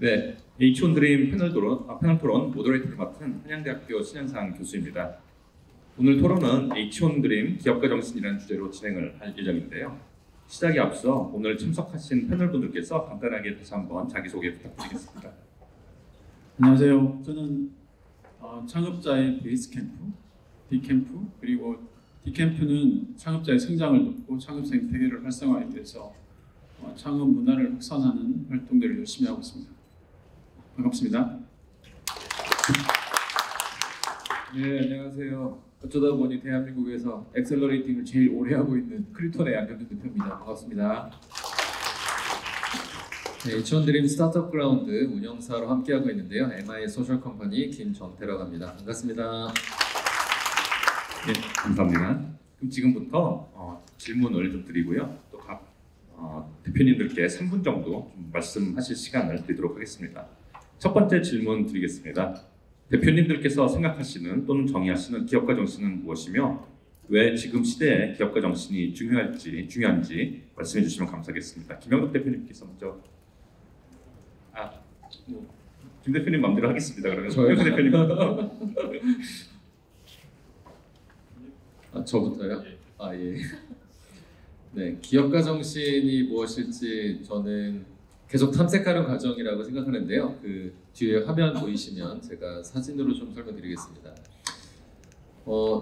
네, H1 드림 패널 토론 모더레이터를 맡은 한양대학교 신현상 교수입니다. 오늘 토론은 H1 드림 기업가 정신이라는 주제로 진행을 할 예정인데요. 시작에 앞서 오늘 참석하신 패널분들께서 간단하게 다시 한번 자기소개 부탁드리겠습니다. 안녕하세요. 저는 창업자의 베이스캠프, D캠프, 그리고 D캠프는 창업자의 성장을 돕고 창업 생태계를 활성화하기 위해서 창업 문화를 확산하는 활동들을 열심히 하고 있습니다. 반갑습니다. 네, 안녕하세요. 어쩌다 보니 대한민국에서 엑셀러레이팅을 제일 오래 하고 있는 크리톤의 양경준 대표입니다. 반갑습니다. 네, H1 드림 스타트업 그라운드 운영사로 함께하고 있는데요. MI 소셜 컴퍼니 김정태라고 합니다. 반갑습니다. 네, 감사합니다. 그럼 지금부터 질문을 좀 드리고요. 또 각 대표님들께 3분 정도 좀 말씀하실 시간을 드리도록 하겠습니다. 첫 번째 질문 드리겠습니다. 대표님들께서 생각하시는 또는 정의하시는 기업가 정신은 무엇이며 왜 지금 시대에 기업가 정신이 중요한지 말씀해 주시면 감사하겠습니다. 김영덕 대표님께서 먼저. 김 대표님 마음대로 하겠습니다. 그러면 저요? 대표님. 저부터요? 예. 네, 기업가 정신이 무엇일지 저는 계속 탐색하는 과정이라고 생각하는데요. 그 뒤에 화면 보이시면 제가 사진으로 좀 설명드리겠습니다.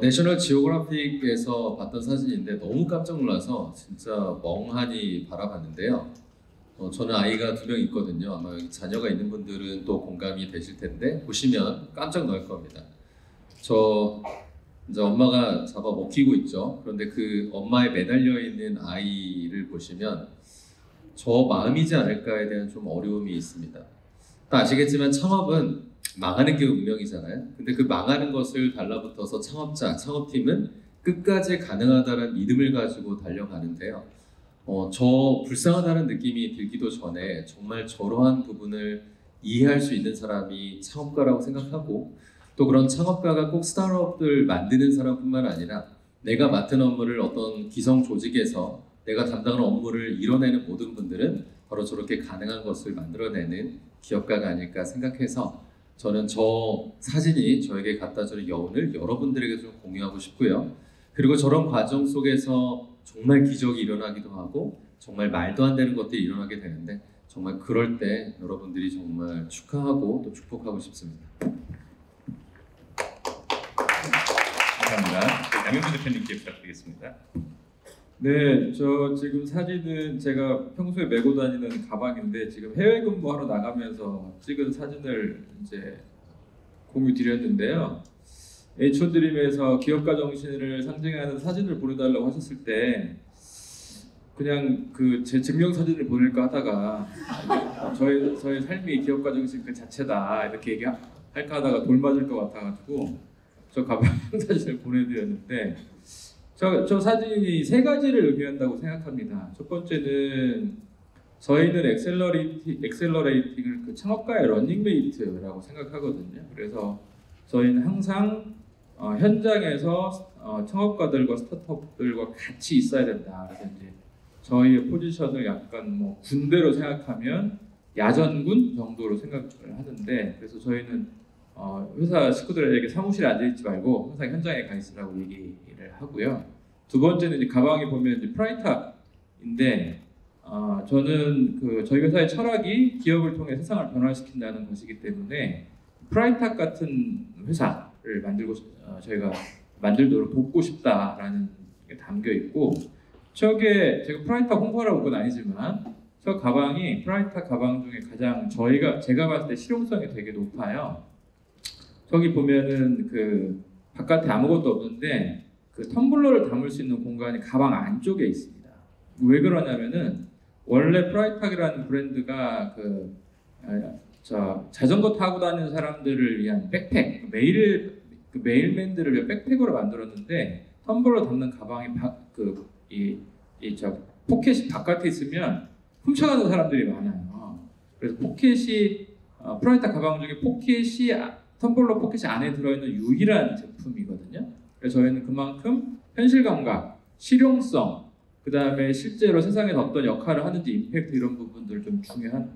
내셔널 지오그래픽에서 봤던 사진인데 너무 깜짝 놀라서 진짜 멍하니 바라봤는데요. 저는 아이가 2명 있거든요. 아마 자녀가 있는 분들은 또 공감이 되실 텐데 보시면 깜짝 놀랄 겁니다. 이제 엄마가 잡아 먹히고 있죠. 그런데 그 엄마에 매달려 있는 아이를 보시면 저 마음이지 않을까에 대한 좀 어려움이 있습니다. 또 아시겠지만 창업은 망하는 게 운명이잖아요. 근데 그 망하는 것을 달라붙어서 창업팀은 끝까지 가능하다는 믿음을 가지고 달려가는데요. 저 불쌍하다는 느낌이 들기도 전에 정말 저러한 부분을 이해할 수 있는 사람이 창업가라고 생각하고 또 그런 창업가가 꼭 스타트업들 만드는 사람뿐만 아니라 내가 맡은 업무를 어떤 기성 조직에서 내가 담당하는 업무를 이뤄내는 모든 분들은 바로 저렇게 가능한 것을 만들어내는 기업가가 아닐까 생각해서 저는 저 사진이 저에게 갖다 주는 여운을 여러분들에게 좀 공유하고 싶고요. 그리고 저런 과정 속에서 정말 기적이 일어나기도 하고 정말 말도 안 되는 것들이 일어나게 되는데 정말 그럴 때 여러분들이 정말 축하하고 또 축복하고 싶습니다. 감사합니다. 양현준 대표님께 부탁드리겠습니다. 네, 저 지금 사진은 제가 평소에 메고 다니는 가방인데 지금 해외 근무하러 나가면서 찍은 사진을 이제 공유 드렸는데요. H1 드림에서 기업가 정신을 상징하는 사진을 보내달라고 하셨을 때 그냥 그 제 증명 사진을 보낼까 하다가 저의 삶이 기업가 정신 그 자체다 이렇게 얘기할까 하다가 돌 맞을 것 같아가지고 저 가방 사진을 보내드렸는데 저 사진이 3가지를 의미한다고 생각합니다. 첫 번째는 저희는 엑셀러레이팅을 그 창업가의 러닝메이트라고 생각하거든요. 그래서 저희는 항상 현장에서 창업가들과 스타트업들과 같이 있어야 된다. 그래서 이제 저희의 포지션을 약간 뭐 군대로 생각하면 야전군 정도로 생각을 하는데 그래서 저희는 회사 식구들에게 사무실에 앉아있지 말고 항상 현장에 가 있으라고 얘기를 하고요. 두 번째는 이제 가방에 보면 이제 프라이탑인데 저는 저희 회사의 철학이 기업을 통해 세상을 변화시킨다는 것이기 때문에 프라이탑 같은 회사를 저희가 만들도록 돕고 싶다라는 게 담겨 있고 저게 제가 프라이탑 홍보하러 온 건 아니지만 저 가방이 프라이탑 가방 중에 가장 제가 봤을 때 실용성이 되게 높아요. 저기 보면은 그 바깥에 아무것도 없는데 그 텀블러를 담을 수 있는 공간이 가방 안쪽에 있습니다. 왜 그러냐면은 원래 프라이탁이라는 브랜드가 자전거 타고 다니는 사람들을 위한 백팩, 메일맨들을 위한 백팩으로 만들었는데 텀블러 담는 가방이 포켓이 바깥에 있으면 훔쳐가는 사람들이 많아요. 그래서 포켓이 프라이탁 가방 중에 텀블러 포켓이 안에 들어있는 유일한 제품이거든요. 그래서 저희는 그만큼 현실 감각, 실용성, 그 다음에 실제로 세상에서 어떤 역할을 하는지 임팩트 이런 부분들을 좀 중요한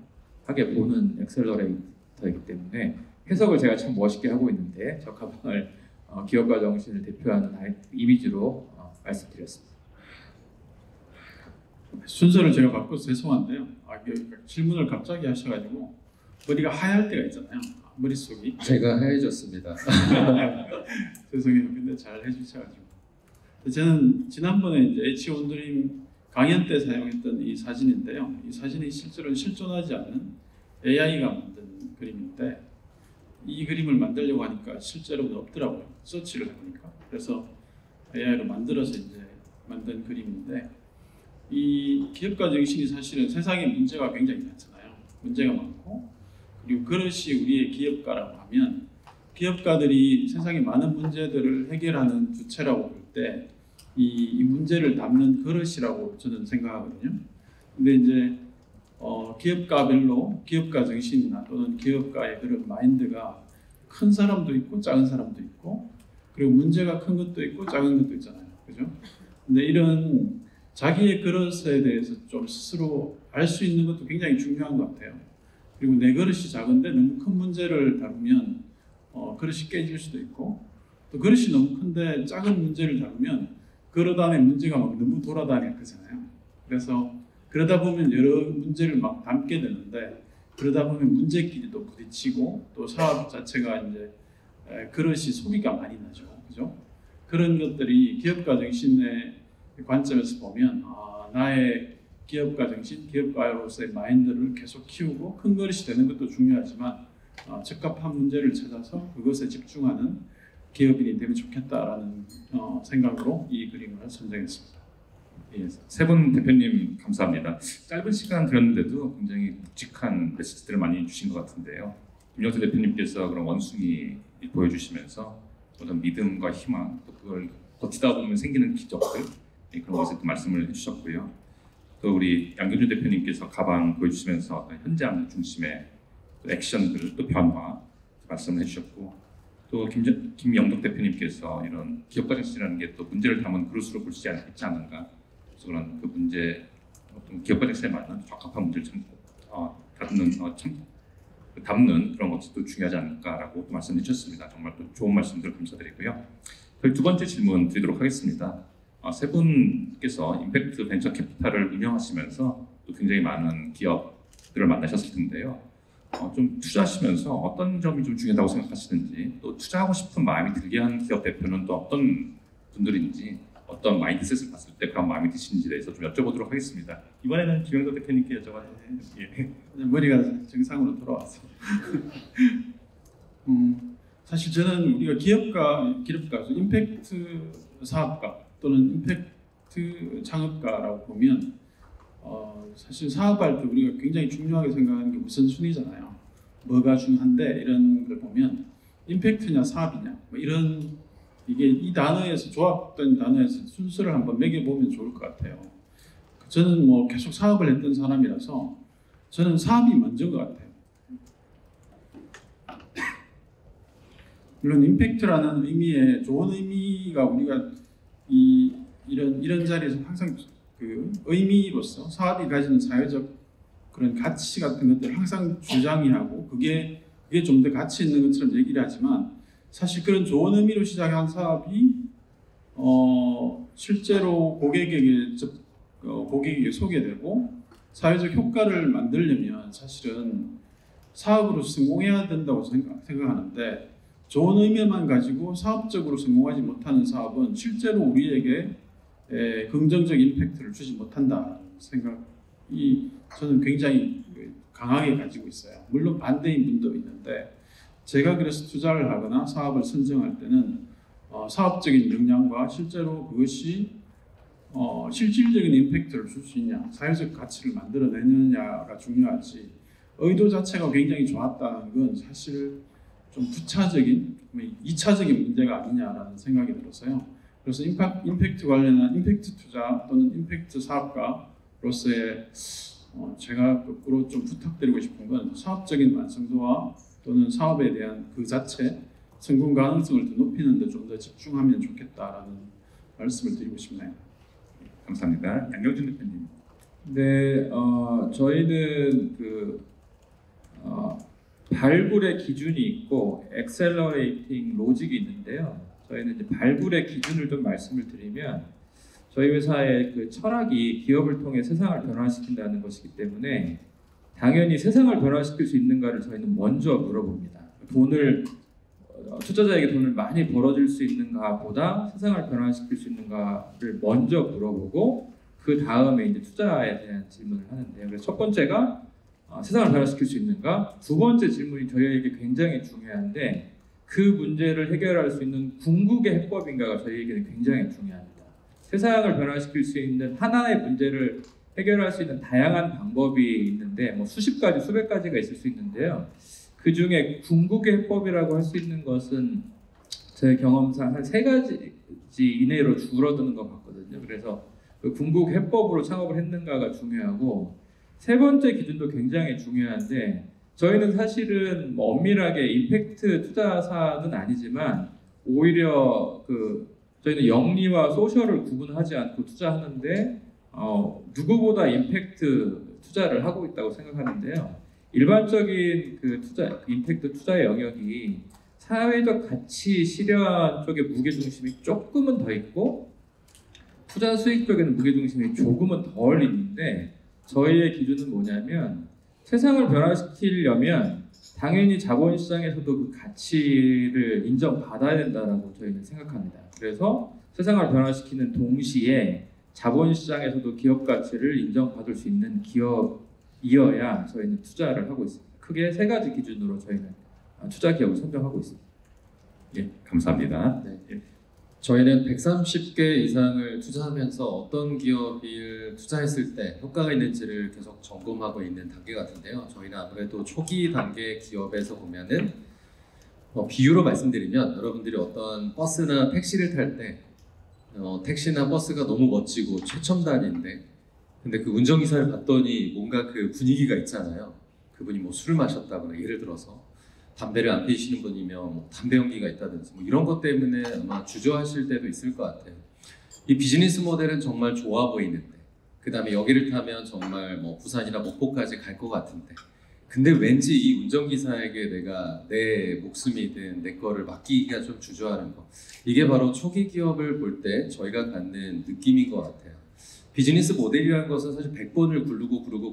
하게 보는 엑셀러레이터이기 때문에 해석을 제가 참 멋있게 하고 있는데 저 가방을 기업가 정신을 대표하는 이미지로 말씀드렸습니다. 순서를 제가 바꿔서 죄송한데요. 질문을 갑자기 하셔가지고 머리가 하얄 때가 있잖아요. 머릿속이. 제가 하얘졌습니다. 죄송해요. 근데 잘 해주셔가지고. 저는 지난번에 이제 H 온드림 강연 때 사용했던 이 사진인데요. 이 사진이 실제로는 실존하지 않는 AI가 만든 그림인데 이 그림을 만들려고 하니까 실제로는 없더라고요. 서치를 해보니까. 그래서 AI로 만들어서 이제 만든 그림인데 이 기업가 정신이 사실은 세상에 문제가 굉장히 많잖아요. 문제가 많고 그리고 그것이 우리의 기업가라고 하면 기업가들이 세상에 많은 문제들을 해결하는 주체라고 볼 때 이 문제를 담는 그릇이라고 저는 생각하거든요. 근데 이제 기업가별로 기업가 정신이나 또는 기업가의 그런 마인드가 큰 사람도 있고 작은 사람도 있고 그리고 문제가 큰 것도 있고 작은 것도 있잖아요. 그죠? 근데 이런 자기의 그릇에 대해서 좀 스스로 알 수 있는 것도 굉장히 중요한 것 같아요. 그리고 내 그릇이 작은데 너무 큰 문제를 다루면 그릇이 깨질 수도 있고 또 그릇이 너무 큰데 작은 문제를 다루면 그릇 안에 문제가 막 너무 돌아다닐 거잖아요. 그래서 그러다 보면 여러 문제를 막 담게 되는데 그러다 보면 문제끼리 또 부딪히고 또 사업 자체가 이제 그릇이 소비가 많이 나죠. 그죠? 그런 것들이 기업가 정신의 관점에서 보면 나의 기업가 정신, 기업가로서의 마인드를 계속 키우고 큰 그릇이 되는 것도 중요하지만 적합한 문제를 찾아서 그것에 집중하는 기업인이 되면 좋겠다라는 생각으로 이 그림을 선정했습니다. 예, 세 분 대표님 감사합니다. 짧은 시간 드렸는데도 굉장히 묵직한 메시지들을 많이 주신 것 같은데요. 김영수 대표님께서 그런 원숭이 보여주시면서 어떤 믿음과 희망, 또 그걸 버티다 보면 생기는 기적들 그런 것에 또 말씀을 해주셨고요. 또 우리 양경준 대표님께서 가방 보여주시면서 현장 중심의 액션들 또 변화 말씀을 해주셨고 또 김영덕 대표님께서 이런 기업가 정신이라는 게 또 문제를 담은 그릇으로 볼 수 있지 않은가. 그래서 그런 그 문제 어떤 기업가 정신에 맞는 적합한 문제를 담는 그런 것도 중요하지 않을까라고 또 말씀해 주셨습니다. 정말 또 좋은 말씀들 감사드리고요. 저희 두 번째 질문 드리도록 하겠습니다. 세 분께서 임팩트 벤처 캐피탈을 운영하시면서 또 굉장히 많은 기업들을 만나셨을 텐데요. 좀 투자하시면서 어떤 점이 좀 중요하다고 생각하시는지 또 투자하고 싶은 마음이 들게 한 기업 대표는 또 어떤 분들인지 어떤 마인드셋을 봤을 때 그런 마음이 드시는지에 대해서 좀 여쭤보도록 하겠습니다. 이번에는 김영덕 대표님께 여쭤봐도 예. 머리가 정상으로 돌아왔어. 사실 저는 우리가 기업가 임팩트 사업가 또는 임팩트 창업가라고 보면 사실 사업할 때 우리가 굉장히 중요하게 생각하는 게 우선순위잖아요. 뭐가 중요한데 이런 걸 보면 임팩트냐 사업이냐 뭐 이런 이게 이 단어에서 조합된 단어에서 순서를 한번 매겨보면 좋을 것 같아요. 저는 뭐 계속 사업을 했던 사람이라서 저는 사업이 먼저인 것 같아요. 물론 임팩트라는 의미의 좋은 의미가 우리가 이런 자리에서 항상 그 의미로서 사업이 가지는 사회적 그런 가치 같은 것들을 항상 주장하고 그게 좀 더 가치 있는 것처럼 얘기를 하지만 사실 그런 좋은 의미로 시작한 사업이 실제로 고객에게 소개되고 사회적 효과를 만들려면 사실은 사업으로 성공해야 된다고 생각하는데 좋은 의미만 가지고 사업적으로 성공하지 못하는 사업은 실제로 우리에게 긍정적 임팩트를 주지 못한다는 생각이 저는 굉장히 강하게 가지고 있어요. 물론 반대인 분도 있는데 제가 그래서 투자를 하거나 사업을 선정할 때는 사업적인 역량과 실제로 그것이 실질적인 임팩트를 줄 수 있냐, 사회적 가치를 만들어내느냐가 중요하지 의도 자체가 굉장히 좋았다는 건 사실 좀 부차적인, 2차적인 문제가 아니냐라는 생각이 들어서요. 그래서 임팩트 관련한 임팩트 투자 또는 임팩트 사업가로서의 제가 거꾸로 좀 부탁드리고 싶은 건 사업적인 완성도와 또는 사업에 대한 그 자체 성공 가능성을 더 높이는 데 좀 더 집중하면 좋겠다라는 말씀을 드리고 싶네요. 감사합니다. 양경준 대표님. 네, 저희는 발굴의 기준이 있고 엑셀러레이팅 로직이 있는데요. 저희는 이제 발굴의 기준을 좀 말씀을 드리면 저희 회사의 그 철학이 기업을 통해 세상을 변화시킨다는 것이기 때문에 당연히 세상을 변화시킬 수 있는가를 저희는 먼저 물어봅니다. 투자자에게 돈을 많이 벌어줄 수 있는가보다 세상을 변화시킬 수 있는가를 먼저 물어보고 그 다음에 이제 투자에 대한 질문을 하는데요. 그래서 첫 번째가 세상을 변화시킬 수 있는가? 두 번째 질문이 저희에게 굉장히 중요한데 그 문제를 해결할 수 있는 궁극의 해법인가가 저희에게는 굉장히 중요합니다. 세상을 변화시킬 수 있는 하나의 문제를 해결할 수 있는 다양한 방법이 있는데 뭐 수십 가지, 수백 가지가 있을 수 있는데요. 그 중에 궁극의 해법이라고 할 수 있는 것은 제 경험상 한 3가지 이내로 줄어드는 것 같거든요. 그래서 그 궁극 해법으로 창업을 했는가가 중요하고 세 번째 기준도 굉장히 중요한데 저희는 사실은 뭐 엄밀하게 임팩트 투자사는 아니지만 오히려 저희는 영리와 소셜을 구분하지 않고 투자하는데 누구보다 임팩트 투자를 하고 있다고 생각하는데요. 일반적인 임팩트 투자의 영역이 사회적 가치 실현 쪽에 무게중심이 조금은 더 있고 투자 수익 쪽에는 무게중심이 조금은 덜 있는데 저희의 기준은 뭐냐면 세상을 변화시키려면 당연히 자본시장에서도 그 가치를 인정받아야 된다라고 저희는 생각합니다. 그래서 세상을 변화시키는 동시에 자본시장에서도 기업 가치를 인정받을 수 있는 기업이어야 저희는 투자를 하고 있습니다. 크게 3가지 기준으로 저희는 투자 기업을 선정하고 있습니다. 예, 감사합니다. 네. 저희는 130개 이상을 투자하면서 어떤 기업을 투자했을 때 효과가 있는지를 계속 점검하고 있는 단계 같은데요. 저희는 아무래도 초기 단계 기업에서 보면은 비유로 말씀드리면 여러분들이 어떤 버스나 택시를 탈 때 택시나 버스가 너무 멋지고 최첨단인데 근데 그 운전기사를 봤더니 뭔가 그 분위기가 있잖아요. 그분이 뭐 술을 마셨다거나 예를 들어서 담배를 안 피우시는 분이면 뭐 담배 연기가 있다든지 뭐 이런 것 때문에 아마 주저하실 때도 있을 것 같아요. 이 비즈니스 모델은 정말 좋아 보이는데 그 다음에 여기를 타면 정말 뭐 부산이나 목포까지 갈 것 같은데 근데 왠지 이 운전기사에게 내가 내 목숨이든 내 거를 맡기기가 좀 주저하는 거 이게 바로 초기 기업을 볼 때 저희가 갖는 느낌인 것 같아요. 비즈니스 모델이라는 것은 사실 100번을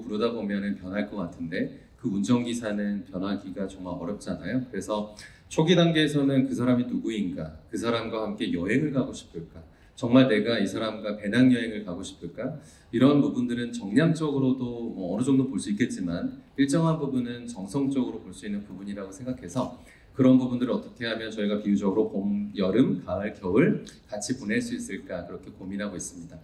구르다 보면 변할 것 같은데 그 운전기사는 변하기가 정말 어렵잖아요. 그래서 초기 단계에서는 그 사람이 누구인가, 그 사람과 함께 여행을 가고 싶을까, 정말 내가 이 사람과 배낭여행을 가고 싶을까, 이런 부분들은 정량적으로도 뭐 어느 정도 볼 수 있겠지만 일정한 부분은 정성적으로 볼 수 있는 부분이라고 생각해서 그런 부분들을 어떻게 하면 저희가 비유적으로 봄, 여름, 가을, 겨울 같이 보낼 수 있을까 그렇게 고민하고 있습니다.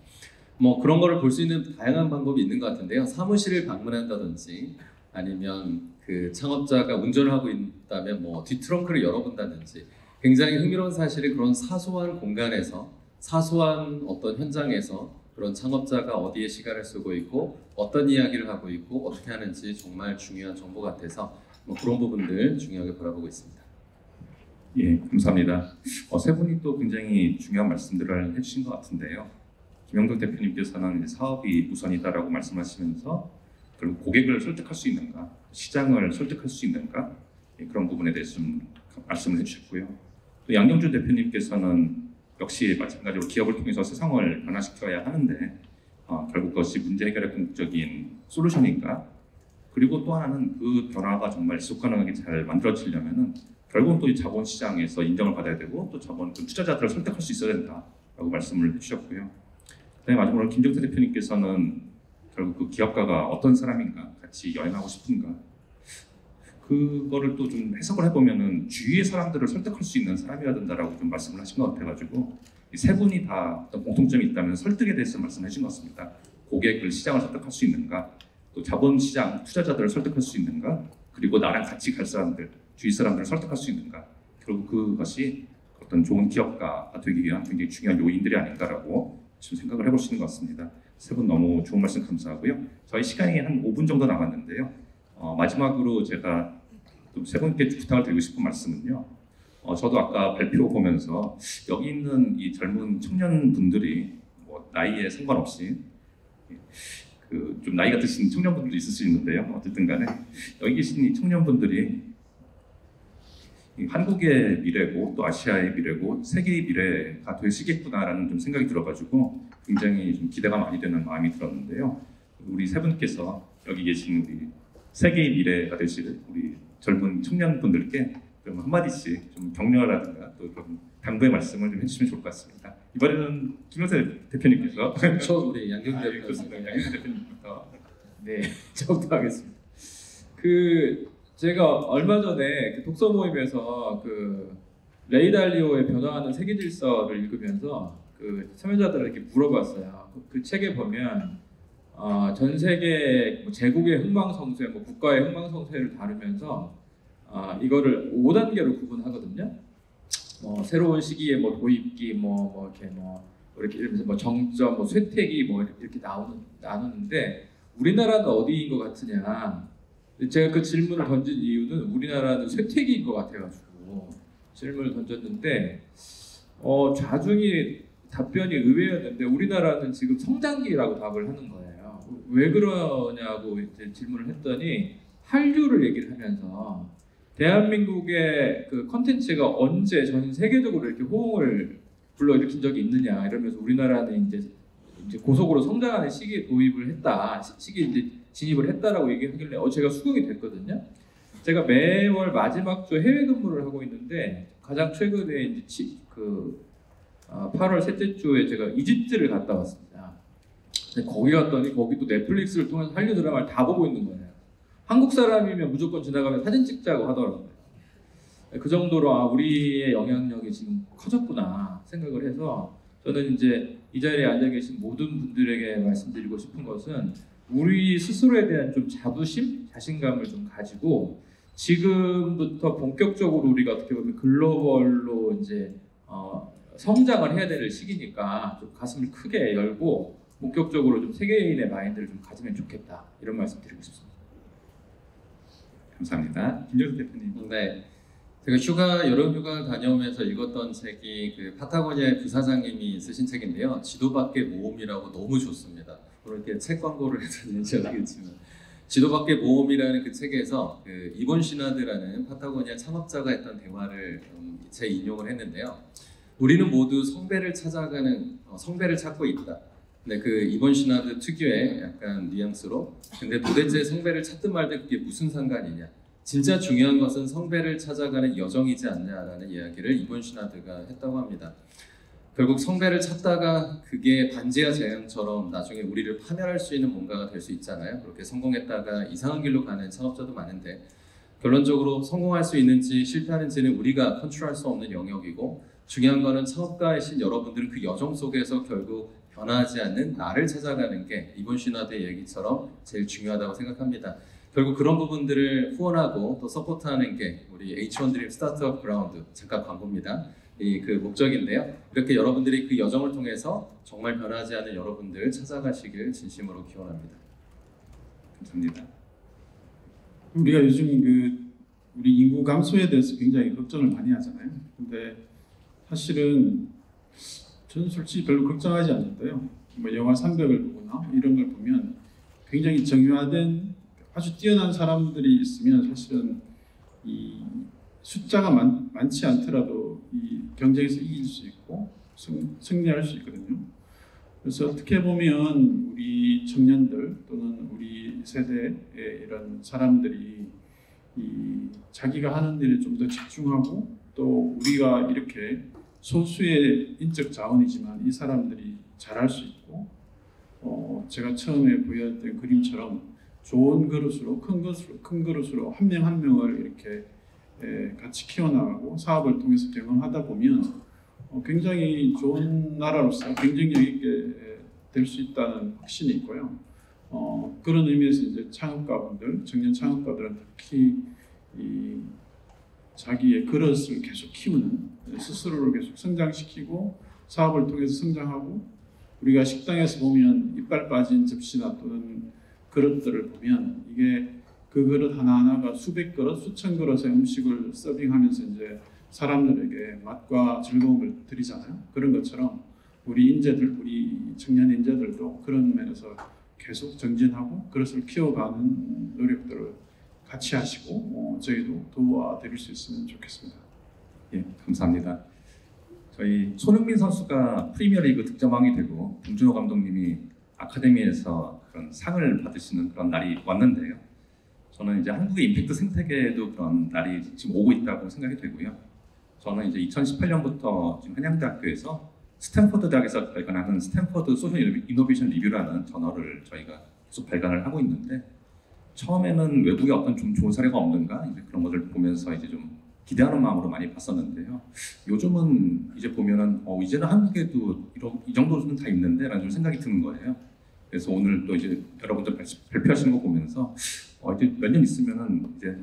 뭐 그런 거를 볼 수 있는 다양한 방법이 있는 것 같은데요. 사무실을 방문한다든지 아니면 그 창업자가 운전을 하고 있다면 뭐 뒷트렁크를 열어본다든지 굉장히 흥미로운 사실이 그런 사소한 공간에서 사소한 어떤 현장에서 그런 창업자가 어디에 시간을 쓰고 있고 어떤 이야기를 하고 있고 어떻게 하는지 정말 중요한 정보 같아서 뭐 그런 부분들 중요하게 바라보고 있습니다. 예, 감사합니다. 세 분이 또 굉장히 중요한 말씀들을 해주신 것 같은데요. 김영덕 대표님께서는 사업이 우선이다라고 말씀하시면서 결국 고객을 설득할 수 있는가, 시장을 설득할 수 있는가 그런 부분에 대해서 좀 말씀을 해주셨고요. 또 양영준 대표님께서는 역시 마찬가지로 기업을 통해서 세상을 변화시켜야 하는데 결국 그것이 문제 해결의 궁극적인 솔루션인가? 그리고 또 하나는 그 변화가 정말 지속 가능하게 잘 만들어지려면은 결국은 또 이 자본시장에서 인정을 받아야 되고 또 투자자들을 설득할 수 있어야 된다라고 말씀을 해주셨고요. 그다음에 마지막으로 김정태 대표님께서는 결국 그 기업가가 어떤 사람인가, 같이 여행하고 싶은가, 그거를 또 좀 해석을 해보면은 주위의 사람들을 설득할 수 있는 사람이어야 된다라고 좀 말씀을 하신 것 같아가지고 이 3분이 다 어떤 공통점이 있다면 설득에 대해서 말씀해 주신 것 같습니다. 고객을 시장을 설득할 수 있는가, 또 자본시장 투자자들을 설득할 수 있는가, 그리고 나랑 같이 갈 사람들, 주위 사람들을 설득할 수 있는가, 결국 그것이 어떤 좋은 기업가가 되기 위한 굉장히 중요한 요인들이 아닌가라고 지금 생각을 해볼 수 있는 것 같습니다. 3분 너무 좋은 말씀 감사하고요. 저희 시간이 한 5분 정도 남았는데요. 마지막으로 제가 또 3분께 부탁을 드리고 싶은 말씀은요. 저도 아까 발표 보면서 여기 있는 이 젊은 청년 분들이 뭐 나이에 상관없이 그 좀 나이가 드신 청년분들도 있을 수 있는데요. 어쨌든 간에 여기 계신 이 청년분들이 이 한국의 미래고 또 아시아의 미래고 세계의 미래가 되시겠구나라는 좀 생각이 들어가지고 굉장히 좀 기대가 많이 되는 마음이 들었는데요. 우리 세 분께서 여기 계신 우리 세계의 미래가 되실 우리 젊은 청년분들께 좀 한마디씩 좀 격려라든가 또 그런 당부의 말씀을 좀 해주시면 좋을 것 같습니다. 이번에는 김영세 대표님께서 우리 양경 대표. 그렇습니다. 양경 대표님부터. 네, 저부터 하겠습니다. 그 제가 얼마 전에 그 독서 모임에서 그 레이 달리오의 변화하는 세계 질서를 읽으면서 그 참여자들에게 물어봤어요. 그 책에 보면 전 세계 뭐 제국의 흥망성쇠, 뭐 국가의 흥망성쇠를 다루면서 이거를 5단계로 구분하거든요. 뭐 새로운 시기에 뭐 도입기, 뭐 이렇게 이러면서 뭐 정점, 뭐 쇠퇴기, 뭐 이렇게 나누는데 우리나라는 어디인 것 같으냐? 제가 그 질문을 던진 이유는 우리나라는 쇠퇴기인 것 같아가지고 질문을 던졌는데 좌중이 답변이 의외였는데 우리나라는 지금 성장기라고 답을 하는 거예요. 왜 그러냐고 이제 질문을 했더니 한류를 얘기를 하면서 대한민국의 그 컨텐츠가 언제 전 세계적으로 이렇게 호응을 불러일으킨 적이 있느냐 이러면서 우리나라는 이제 고속으로 성장하는 시기에 도입을 했다, 시기에 이제 진입을 했다라고 얘기하길래 제가 수긍이 됐거든요. 제가 매월 마지막 주 해외 근무를 하고 있는데 가장 최근에 이제 8월 셋째 주에 제가 이집트를 갔다 왔습니다. 근데 거기 갔더니 거기도 넷플릭스를 통해서 한류 드라마를 다 보고 있는 거예요. 한국 사람이면 무조건 지나가면 사진 찍자고 하더라고요. 그 정도로 우리의 영향력이 지금 커졌구나 생각을 해서 저는 이제 이 자리에 앉아 계신 모든 분들에게 말씀드리고 싶은 것은 우리 스스로에 대한 좀 자부심, 자신감을 좀 가지고 지금부터 본격적으로 우리가 어떻게 보면 글로벌로 이제 성장을 해야 될 시기니까 좀 가슴을 크게 열고 본격적으로 좀 세계인의 마인드를 좀 가지면 좋겠다 이런 말씀 드리고 싶습니다. 감사합니다. 김정수 대표님. 네, 제가 여름 휴가 다녀오면서 읽었던 책이 그 파타고니아의 부사장님이 쓰신 책인데요. 지도 밖의 모험이라고 너무 좋습니다. 이렇게 책 광고를 해서 되는지 알겠지만 지도 밖의 모험이라는 그 책에서 그 이본 시나드라는 파타고니아 창업자가 했던 대화를 재인용을 했는데요. 우리는 모두 성배를 찾고 있다. 근데 그 이본 시나드 특유의 약간 뉘앙스로 근데 도대체 성배를 찾든 말든 그게 무슨 상관이냐, 진짜 중요한 것은 성배를 찾아가는 여정이지 않냐라는 이야기를 이본 시나드가 했다고 합니다. 결국 성배를 찾다가 그게 반지하 제왕처럼 나중에 우리를 파멸할 수 있는 뭔가가 될 수 있잖아요. 그렇게 성공했다가 이상한 길로 가는 창업자도 많은데 결론적으로 성공할 수 있는지 실패하는지는 우리가 컨트롤할 수 없는 영역이고 중요한 거는 창업가이신 여러분들은 그 여정 속에서 결국 변하지 않는 나를 찾아가는 게 이본 시나드의 얘기처럼 제일 중요하다고 생각합니다. 결국 그런 부분들을 후원하고 또 서포트하는 게 우리 H1 드림 스타트업 그라운드, 잠깐 광고입니다. 그 목적인데요. 이렇게 여러분들이 그 여정을 통해서 정말 변하지 않은 여러분들 찾아가시길 진심으로 기원합니다. 감사합니다. 우리가 요즘 우리 인구 감소에 대해서 굉장히 걱정을 많이 하잖아요. 근데 사실은 저는 솔직히 별로 걱정하지 않는데요. 뭐 영화 300을 보거나 이런 걸 보면 굉장히 정교화된 아주 뛰어난 사람들이 있으면 사실은 이 숫자가 많지 않더라도 이 경쟁에서 이길 수 있고 승리할 수 있거든요. 그래서 어떻게 보면 우리 청년들 또는 우리 세대의 이런 사람들이 이 자기가 하는 일에 좀 더 집중하고 또 우리가 이렇게 소수의 인적 자원이지만 이 사람들이 잘할 수 있고 제가 처음에 보여드린 그림처럼 좋은 그릇으로 큰 그릇으로 한 명 한 명을 이렇게 같이 키워나가고 사업을 통해서 경험하다 보면 굉장히 좋은 나라로서 경쟁력 있게 될 수 있다는 확신이 있고요. 그런 의미에서 이제 창업가분들, 청년 창업가들은 특히 이 자기의 그릇을 계속 키우는, 스스로를 계속 성장시키고 사업을 통해서 성장하고, 우리가 식당에서 보면 이빨 빠진 접시나 또는 그릇들을 보면 이게 그 그릇 하나하나가 수백 그릇, 수천 그릇의 음식을 서빙하면서 이제 사람들에게 맛과 즐거움을 드리잖아요. 그런 것처럼 우리 인재들, 우리 청년 인재들도 그런 면에서 계속 정진하고 그것을 키워가는 노력들을 같이 하시고 저희도 도와드릴 수 있으면 좋겠습니다. 예, 감사합니다. 저희 손흥민 선수가 프리미어리그 득점왕이 되고 봉준호 감독님이 아카데미에서 그런 상을 받으시는 그런 날이 왔는데요. 저는 이제 한국의 임팩트 생태계에도 그런 날이 지금 오고 있다고 생각이 되고요. 저는 이제 2018년부터 지금 한양대학교에서 스탠퍼드 대학에서 발간하는 스탠퍼드 소셜 이노베이션 리뷰라는 저널을 저희가 계속 발간을 하고 있는데, 처음에는 외국에 어떤 좀 좋은 사례가 없는가 이제 그런 것을 보면서 이제 좀 기대하는 마음으로 많이 봤었는데요. 요즘은 이제 보면은 이제는 한국에도 이 정도는 다 있는데라는 좀 생각이 드는 거예요. 그래서 오늘 또 이제 여러분들 발표하시는 거 보면서 이제 몇 년 있으면은 이제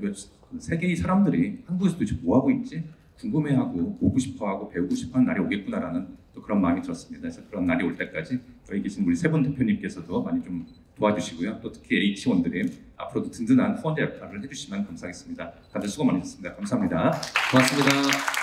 세계의 사람들이 한국에서도 이제 뭐 하고 있지 궁금해하고 오고 싶어하고 배우고 싶어하는 날이 오겠구나라는 또 그런 마음이 들었습니다. 그래서 그런 날이 올 때까지 여기 계신 우리 세 분 대표님께서도 많이 좀 도와주시고요. 또 특히 H1드림 앞으로도 든든한 후원자 역할을 해주시면 감사하겠습니다. 다들 수고 많으셨습니다. 감사합니다. 고맙습니다.